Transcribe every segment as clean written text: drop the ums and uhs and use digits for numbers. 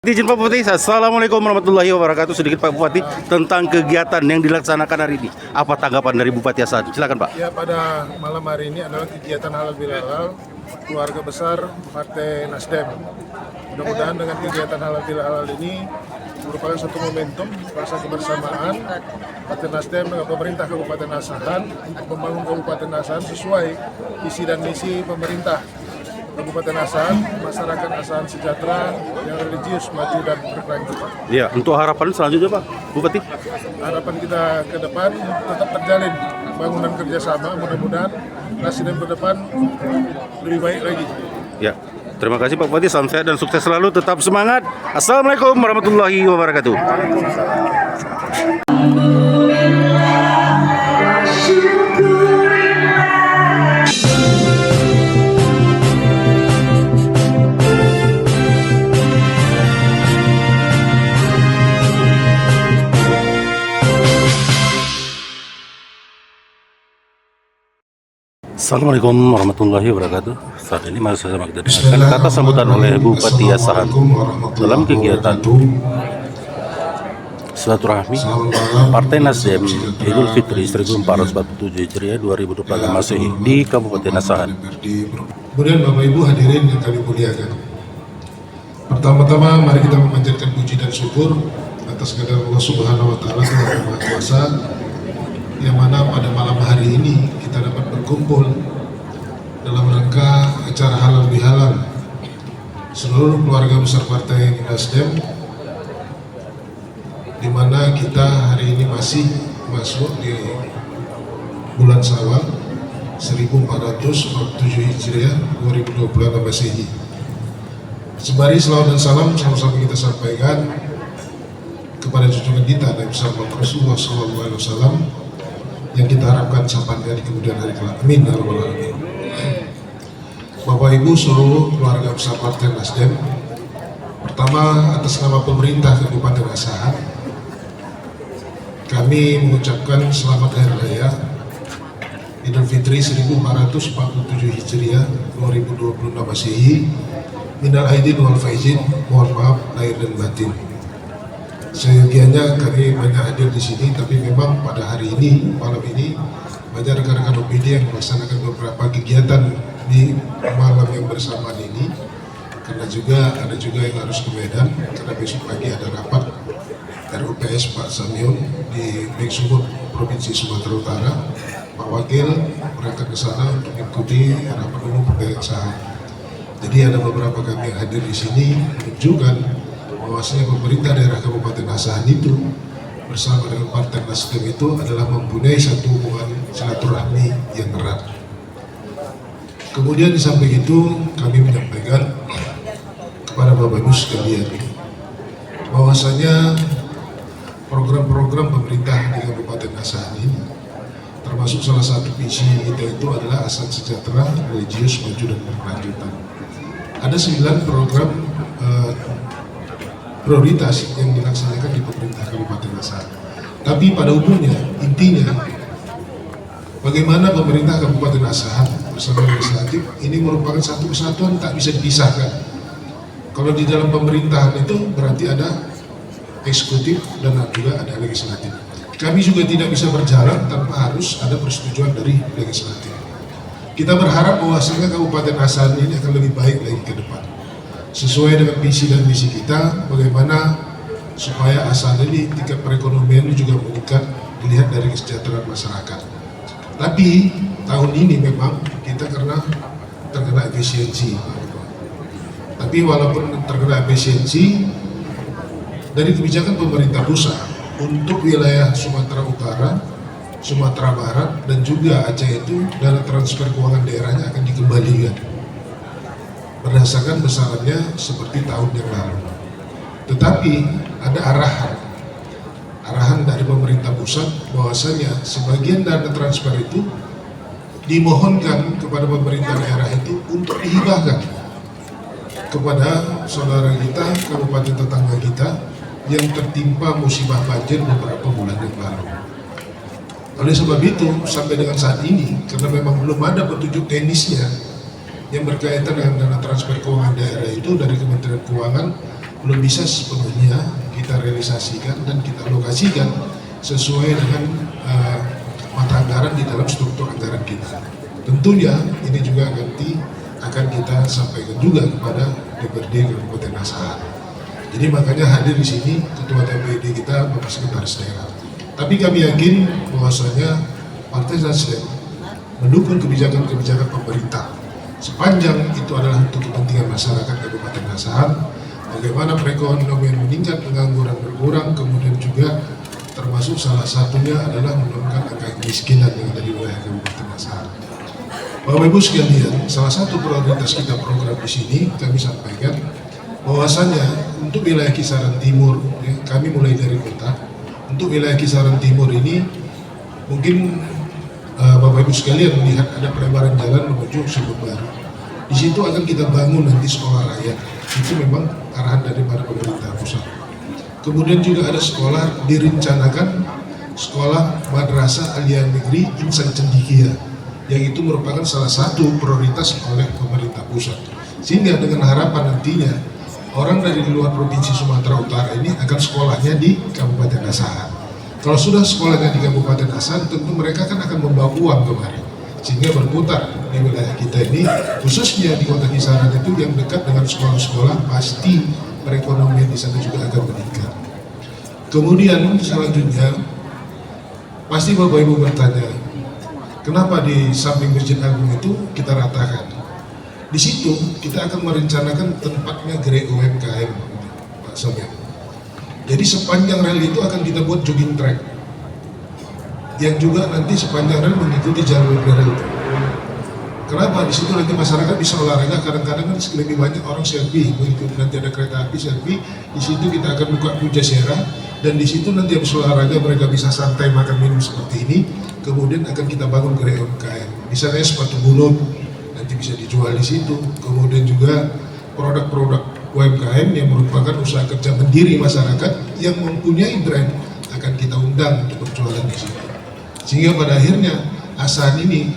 Izin Pak Bupati, Assalamualaikum warahmatullahi wabarakatuh. Sedikit Pak Bupati tentang kegiatan yang dilaksanakan hari ini. Apa tanggapan dari Bupati Hasan? Silakan Pak. Ya, pada malam hari ini adalah kegiatan halal bihalal keluarga besar Partai Nasdem. Mudah-mudahan dengan kegiatan halal bihalal ini merupakan satu momentum rasa kebersamaan Partai Nasdem dengan pemerintah Kabupaten Asahan untuk membangun Kabupaten Asahan sesuai visi dan misi pemerintah Kabupaten Asahan, masyarakat Asahan sejahtera, yang religius, maju dan berkelanjutan. Ya, untuk harapan selanjutnya Pak Bupati. Harapan kita ke depan tetap terjalin bangunan kerjasama, mudah-mudahan Nasdem ke depan lebih baik lagi. Ya, terima kasih Pak Bupati. Salam sehat dan sukses selalu. Tetap semangat. Assalamualaikum warahmatullahi wabarakatuh. Assalamualaikum warahmatullahi wabarakatuh. Saat ini masih sama kita dengarkan kata sambutan oleh Bupati Asahan dalam kegiatan silaturahmi Partai Nasdem Idul Fitri 1447 Hijriah 2024 Masehi di Kabupaten Asahan. Kemudian Bapak Ibu hadirin yang kami muliakan. Pertama-tama mari kita memanjatkan puji dan syukur atas kehadirat Allah Subhanahu wa taala Tuhan Maha Kuasa, yang mana pada malam hari ini kita dapat berkumpul dalam rangka acara halal bihalal seluruh keluarga besar Partai Nasdem, di mana kita hari ini masih masuk di bulan Syawal 1447 Hijriah 2026 Masehi. Sembari selawat dan salam sama-sama kita sampaikan kepada junjungan kita Nabi Rasulullah SAW, yang kita harapkan sampainya di kemudian hari kelak. Amin ya rabbal alamin. Bapak Ibu seluruh keluarga besar Partai Nasdem, pertama atas nama pemerintah Kabupaten Asahan, kami mengucapkan selamat Hari Raya Idul Fitri 1447 Hijriah 2026 Masehi. Minal aidin wal faizin, mohon maaf lahir dan batin. Seyogianya kami banyak hadir di sini, tapi memang pada hari ini, malam ini, banyak rekan-rekan OPD yang melaksanakan beberapa kegiatan di malam yang bersamaan ini, karena ada juga yang harus ke Medan, karena besok pagi ada rapat RUPS Pak Samion di Bek Sumut, Provinsi Sumatera Utara. Pak Wakil berangkat ke sana untuk mengikuti rapat umum pemegang saham. Jadi ada beberapa kami yang hadir di sini menunjukkan bahwasanya pemerintah daerah Kabupaten Asahan itu bersama dengan Partai Nasdem itu adalah mempunyai satu hubungan silaturahmi yang erat. Kemudian di samping itu kami menyampaikan kepada Bapak Ibu sekalian bahwasanya program-program pemerintah di Kabupaten Asahan ini, termasuk salah satu visi kita itu adalah Asahan sejahtera, religius, maju dan berkelanjutan. Ada 9 program prioritas yang dilaksanakan di pemerintah Kabupaten Asahan. Tapi pada umumnya, intinya, bagaimana pemerintah Kabupaten Asahan bersama legislatif ini merupakan satu kesatuan tak bisa dipisahkan. Kalau di dalam pemerintahan itu berarti ada eksekutif dan juga ada legislatif. Kami juga tidak bisa berjalan tanpa harus ada persetujuan dari legislatif. Kita berharap bahwasanya Kabupaten Asahan ini akan lebih baik lagi ke depan, sesuai dengan visi dan misi kita, bagaimana supaya Asahan ini tingkat perekonomian juga meningkat dilihat dari kesejahteraan masyarakat. Tapi tahun ini memang kita terkena efisiensi. Tapi walaupun terkena efisiensi dari kebijakan pemerintah pusat untuk wilayah Sumatera Utara, Sumatera Barat, dan juga Aceh itu dana transfer keuangan daerahnya akan dikembalikan berdasarkan besarannya seperti tahun yang lalu. Tetapi ada arahan dari pemerintah pusat bahwasanya sebagian dana transfer itu dimohonkan kepada pemerintah daerah itu untuk dihibahkan kepada saudara kita, kabupaten tetangga kita yang tertimpa musibah banjir beberapa bulan yang lalu. Oleh sebab itu, sampai dengan saat ini, karena memang belum ada petunjuk teknisnya yang berkaitan dengan dana transfer keuangan daerah itu dari Kementerian Keuangan belum bisa sepenuhnya kita realisasikan dan kita alokasikan sesuai dengan mata anggaran di dalam struktur anggaran kita. Tentunya ini juga nanti akan kita sampaikan juga kepada DPRD Kabupaten Asahan. Jadi makanya hadir di sini Ketua DPRD kita Bapak Sekretaris Daerah. Tapi kami yakin bahwasanya Partai Nasdem mendukung kebijakan-kebijakan pemerintah sepanjang itu adalah untuk kepentingan masyarakat Kabupaten Asahan. Bagaimana perekonomian meningkat, pengangguran berkurang, kemudian juga termasuk salah satunya adalah menurunkan angka kemiskinan yang ada di wilayah Kabupaten Asahan. Bapak Ibu sekalian, salah satu prioritas kita program di sini kami sampaikan bahwasanya untuk wilayah kisaran timur, ya, kami mulai dari kota. Untuk wilayah kisaran timur ini mungkin Bapak Ibu sekalian melihat ada pelebaran jalan menuju Sumur Baru. Di situ akan kita bangun nanti sekolah rakyat. Itu memang arahan daripada pemerintah pusat. Kemudian juga ada sekolah direncanakan sekolah Madrasah Aliyah Negeri Insan Cendikia, yang itu merupakan salah satu prioritas oleh pemerintah pusat. Sehingga dengan harapan nantinya orang dari luar provinsi Sumatera Utara ini akan sekolahnya di Kabupaten Asahan. Kalau sudah sekolahnya di Kabupaten Asahan, tentu mereka kan akan membawa uang kemari, sehingga berputar di wilayah kita ini, khususnya di kota kisaran itu yang dekat dengan sekolah-sekolah, pasti perekonomian di sana juga akan meningkat. Kemudian selanjutnya, pasti Bapak Ibu bertanya, kenapa di samping Masjid Agung itu kita ratakan? Di situ kita akan merencanakan tempatnya gerai UMKM, Pak Sobat. Jadi sepanjang rel itu akan kita buat jogging track, yang juga nanti sepanjang rel mengikuti jalur rel itu. Kenapa? Di situ nanti masyarakat bisa olahraga. Kadang-kadang kan lebih banyak orang selfie, begitu nanti ada kereta api selfie. Di situ kita akan buka pujasera, dan di situ nanti habis olahraga mereka bisa santai makan minum seperti ini. Kemudian akan kita bangun gerai UMKM. Misalnya sepatu bulut nanti bisa dijual di situ. Kemudian juga produk-produk UMKM yang merupakan usaha kerja mandiri masyarakat yang mempunyai brand akan kita undang untuk berjualan di sini. Sehingga pada akhirnya Asahan ini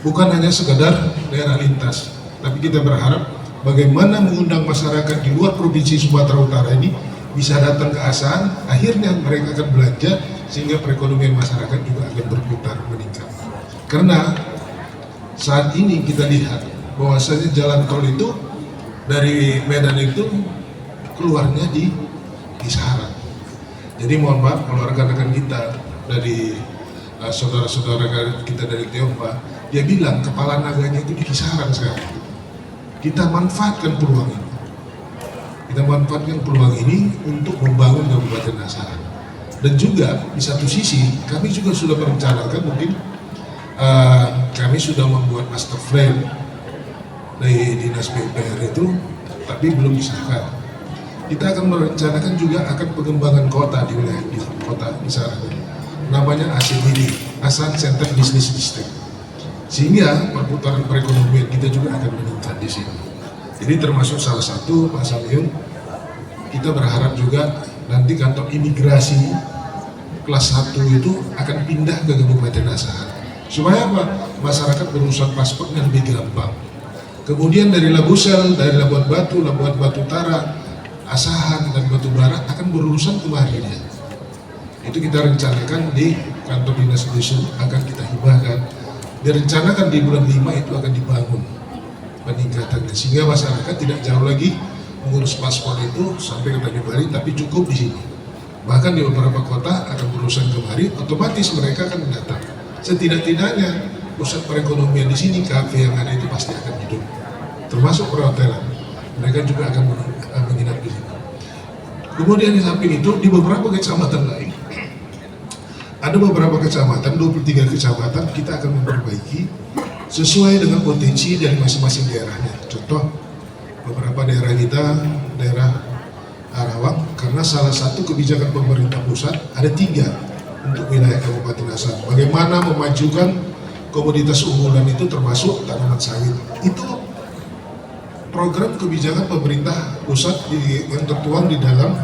bukan hanya sekedar daerah lintas, tapi kita berharap bagaimana mengundang masyarakat di luar provinsi Sumatera Utara ini bisa datang ke Asahan, akhirnya mereka akan belanja sehingga perekonomian masyarakat juga akan berputar meningkat. Karena saat ini kita lihat bahwasanya jalan tol itu dari Medan itu keluarnya di Kisaran. Jadi mohon maaf kalau rekan-rekan kita dari saudara-saudara kita dari Tiongkok, dia bilang kepala naganya itu di Kisaran sekarang. Kita manfaatkan peluang ini. Kita manfaatkan peluang ini untuk membangun Kabupaten Asahan. Dan juga di satu sisi kami juga sudah merencanakan mungkin kami sudah membuat master plan dari Dinas PUPR itu, tapi belum disahkan. Kita akan merencanakan juga akan pengembangan kota di wilayah di kota Kisaran. Namanya ACBD, Asahan Center Business District. Sehingga perputaran perekonomian kita juga akan meningkat di sini. Jadi termasuk salah satu Pak Salyung, kita berharap juga nanti kantor imigrasi kelas 1 itu akan pindah ke Kabupaten Asahan. Supaya apa? Masyarakat berurusan paspornya lebih gampang. Kemudian dari Labusel, dari Labuan Batu Utara, Asahan dan Batu Barat akan berurusan kemarin ya. Itu kita rencanakan di kantor dinas dusun akan kita hibahkan. Direncanakan di bulan 5 itu akan dibangun peningkatannya sehingga masyarakat tidak jauh lagi mengurus paspor itu sampai ke Tanjung Bali, tapi cukup di sini. Bahkan di beberapa kota akan berurusan kemari, otomatis mereka akan datang. Setidak-tidaknya pusat perekonomian di sini, kafe yang ada itu pasti akan hidup. Termasuk perhotelan, mereka juga akan menginap di sini. Kemudian di samping itu di beberapa kecamatan lain, ada beberapa kecamatan, 23 kecamatan kita akan memperbaiki sesuai dengan potensi dari masing-masing daerahnya. Contoh, beberapa daerah kita, daerah Arawang, karena salah satu kebijakan pemerintah pusat ada 3 untuk wilayah Kabupaten Asahan. Bagaimana memajukan komoditas unggulan itu termasuk tanaman sawit. Itu program kebijakan pemerintah pusat yang tertuang di dalam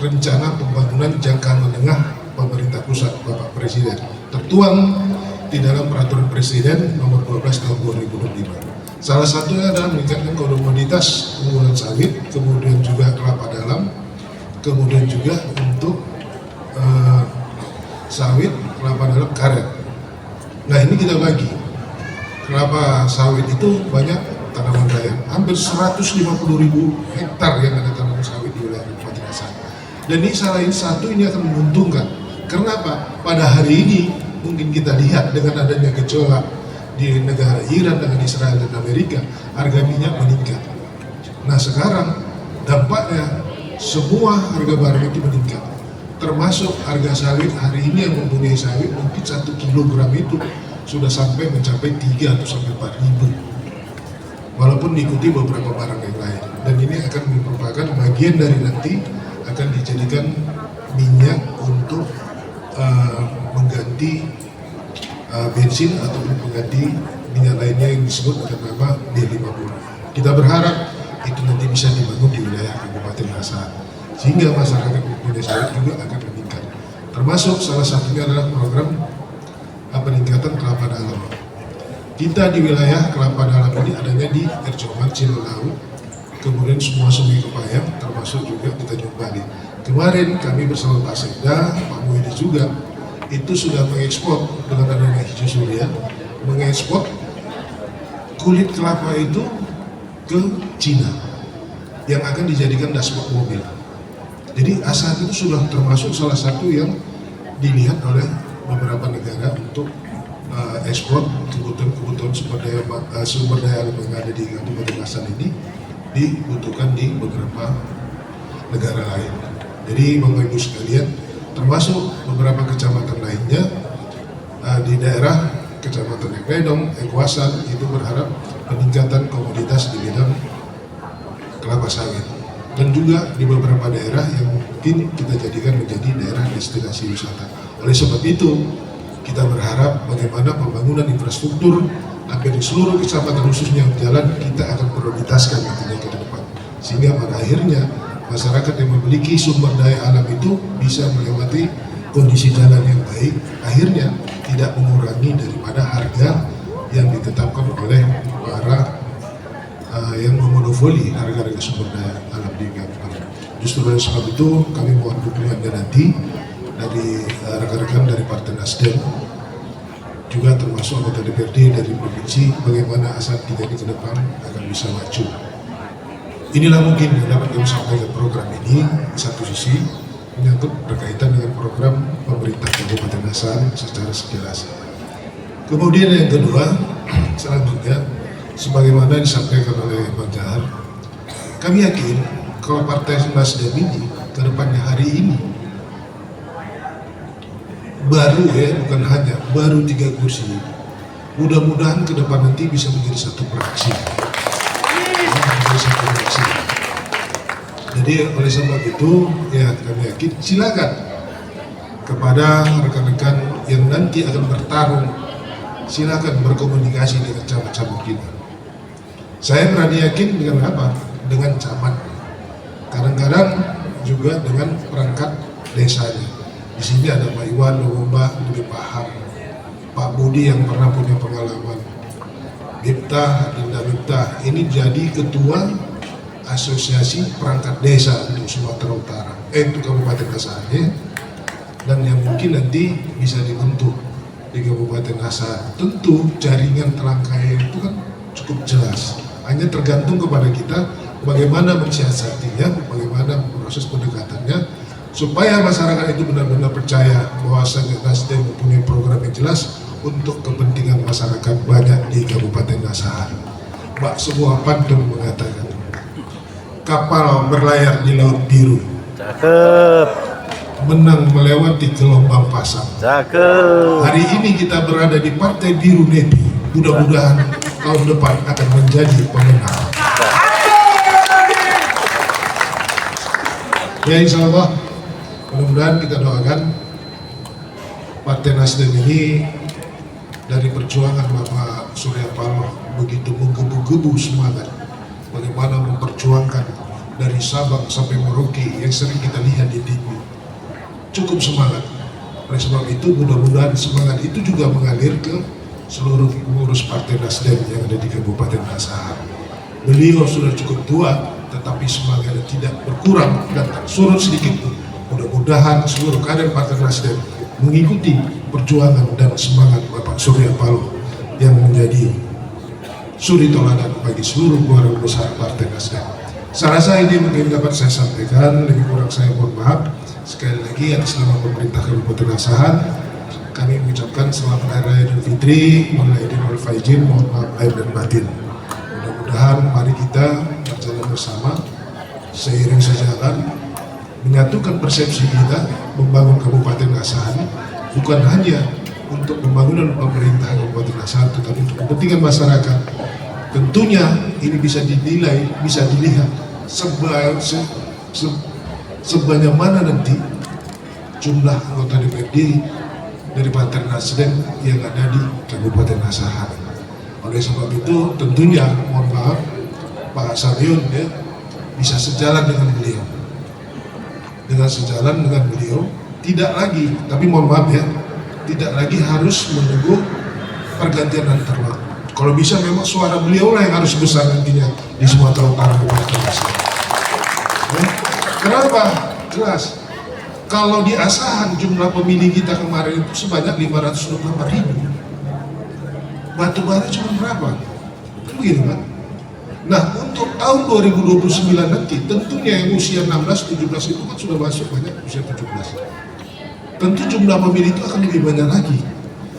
rencana pembangunan jangka menengah pemerintah pusat Bapak Presiden, tertuang di dalam peraturan Presiden nomor 12 tahun 2025. Salah satunya adalah meningkatkan komoditas unggulan sawit, kemudian juga kelapa dalam, kemudian juga untuk sawit, kelapa dalam, karet. Nah ini kita bagi. Kelapa sawit itu banyak tanaman raya, hampir 150.000 hektar yang ada tanaman sawit di wilayah Kabupaten Asahan. Dan ini salah satu ini akan menguntungkan. Karena apa? Pada hari ini mungkin kita lihat dengan adanya gejolak di negara Iran dengan Israel dan Amerika, harga minyak meningkat. Nah sekarang dampaknya semua harga barang itu meningkat, termasuk harga sawit. Hari ini yang mempunyai sawit mungkin 1 kilogram itu sudah sampai mencapai 3 atau sampai 4 ribu, walaupun diikuti beberapa barang yang lain. Dan ini akan merupakan bagian dari nanti akan dijadikan minyak untuk mengganti bensin ataupun mengganti minyak lainnya yang disebut dengan nama B50. Kita berharap itu nanti bisa dibangun di wilayah Kabupaten Asahan, sehingga masyarakat mempunyai sawit juga akan meningkat. Termasuk salah satunya adalah program peningkatan kelapa dalam. Kita di wilayah kelapa dalam ini adanya di Erjoman, Cilelau, kemudian semua sungai Kepayang, termasuk juga di Tanjung Bali. Kemarin kami bersama Pak Sekda, Pak Muhyiddin juga, itu sudah mengekspor dengan adanya hijau surya, mengekspor kulit kelapa itu ke Cina yang akan dijadikan dashboard mobil. Jadi Asahan itu sudah termasuk salah satu yang dilihat oleh beberapa negara untuk ekspor kebutuhan sumber daya alam yang ada di Kabupaten Asahan ini dibutuhkan di beberapa negara lain. Jadi Bapak Ibu sekalian, termasuk beberapa kecamatan lainnya di daerah Kecamatan Ekledong, Ekuasan itu berharap peningkatan komoditas di bidang kelapa sawit, dan juga di beberapa daerah yang mungkin kita jadikan menjadi daerah destinasi wisata. Oleh sebab itu kita berharap bagaimana pembangunan infrastruktur hampir di seluruh kecamatan khususnya jalan kita akan prioritaskan nantinya ke depan, sehingga pada akhirnya masyarakat yang memiliki sumber daya alam itu bisa melewati kondisi jalan yang baik, akhirnya tidak mengurangi daripada harga yang ditetapkan oleh para yang memonopoli harga-harga sumber daya alam di Kabupaten. Justru oleh sebab itu kami mohon dukungannya nanti dari rekan-rekan dari Partai Nasdem, juga termasuk anggota DPRD dari provinsi, bagaimana Asahan kita ini ke depan akan bisa maju. Inilah mungkin yang dapat kami sampaikan program ini. Di satu sisi menyangkut berkaitan dengan program pemerintah Kabupaten Asahan secara sekilas. Kemudian yang kedua, selanjutnya sebagaimana disampaikan oleh Bang Jahar, kami yakin kalau Partai Nasdem ini ke depannya hari ini baru bukan hanya baru 3 kursi, mudah-mudahan ke depan nanti bisa menjadi satu fraksi. Jadi oleh sebab itu ya kami yakin silakan kepada rekan-rekan yang nanti akan bertarung, silakan berkomunikasi dengan camat-camat kita. Saya berani yakin dengan apa? Dengan camat. Kadang-kadang juga dengan perangkat desanya. Di sini ada Pak Iwan Lomba lebih paham, Pak Budi yang pernah punya pengalaman, Miftah, Dinda Miftah, ini jadi ketua asosiasi perangkat desa untuk Sumatera Utara, untuk Kabupaten Asahan, dan yang mungkin nanti bisa dibentuk di Kabupaten Asahan. Tentu jaringan telangkaya itu kan cukup jelas, hanya tergantung kepada kita bagaimana mensiasatinya, bagaimana proses pendekatannya, supaya masyarakat itu benar-benar percaya bahwasanya Nasdem mempunyai program yang jelas untuk kepentingan masyarakat banyak di Kabupaten Asahan. Mbak sebuah pantun mengatakan, kapal berlayar di laut biru, Cakep. menang melewati gelombang pasang. Cakep. Hari ini kita berada di Partai Biru Nepi, mudah-mudahan tahun depan akan menjadi pemenang. Ya insya Allah, mudah-mudahan kita doakan Partai Nasdem ini dari perjuangan Bapak Surya Paloh begitu menggebu-gebu semangat bagaimana memperjuangkan dari Sabang sampai Merauke yang sering kita lihat di TV. Cukup semangat. Oleh sebab itu mudah-mudahan semangat itu juga mengalir ke seluruh pengurus Partai Nasdem yang ada di Kabupaten Asahan. Beliau sudah cukup tua, tetapi semangatnya tidak berkurang dan tak surut sedikit pun. Mudah-mudahan seluruh kader Partai Nasdem mengikuti perjuangan dan semangat Bapak Surya Paloh yang menjadi suri toladan bagi seluruh keluarga besar Partai Nasdem. Saya rasa ini mungkin dapat saya sampaikan, lebih kurang saya mohon maaf. Sekali lagi atas nama pemerintah Kabupaten Asahan, kami mengucapkan selamat Hari Raya Idul Fitri, Minal Aidin wal Faizin, mohon maaf lahir dan batin. Mudah-mudahan mari kita berjalan bersama, seiring sejalan, menyatukan persepsi kita, membangun Kabupaten Asahan, bukan hanya untuk pembangunan pemerintah Kabupaten Asahan, tetapi untuk kepentingan masyarakat. Tentunya ini bisa dinilai, bisa dilihat sebanyak mana nanti jumlah anggota DPRD dari Partai Nasdem yang ada di Kabupaten Asahan. Oleh sebab itu tentunya mohon maaf Pak Sabiun ya, bisa sejalan dengan beliau, tidak lagi, tapi mohon maaf ya, tidak lagi harus menunggu pergantian antar waktu. Kalau bisa memang suara beliau lah yang harus besar nantinya di Sumatera Utara Kabupaten Asahan. Ya. Kenapa? Jelas. Kalau di Asahan jumlah pemilih kita kemarin itu sebanyak 524.000. Batubara cuma berapa? Kan begitu kan? Nah untuk tahun 2029 nanti tentunya yang usia 16-17 itu kan sudah masuk banyak usia 17. Tentu jumlah pemilih itu akan lebih banyak lagi.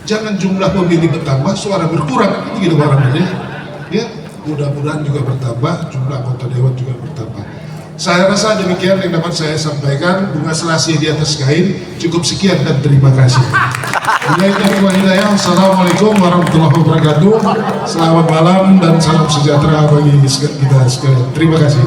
Jangan jumlah pemilih bertambah, suara berkurang, itu gitu barangnya. Ya, mudah-mudahan juga bertambah, jumlah anggota dewan juga bertambah. Saya rasa demikian yang dapat saya sampaikan. Bunga selasih di atas kain. Cukup sekian dan terima kasih. Assalamualaikum warahmatullahi wabarakatuh. Selamat malam dan salam sejahtera bagi kita sekalian. Terima kasih.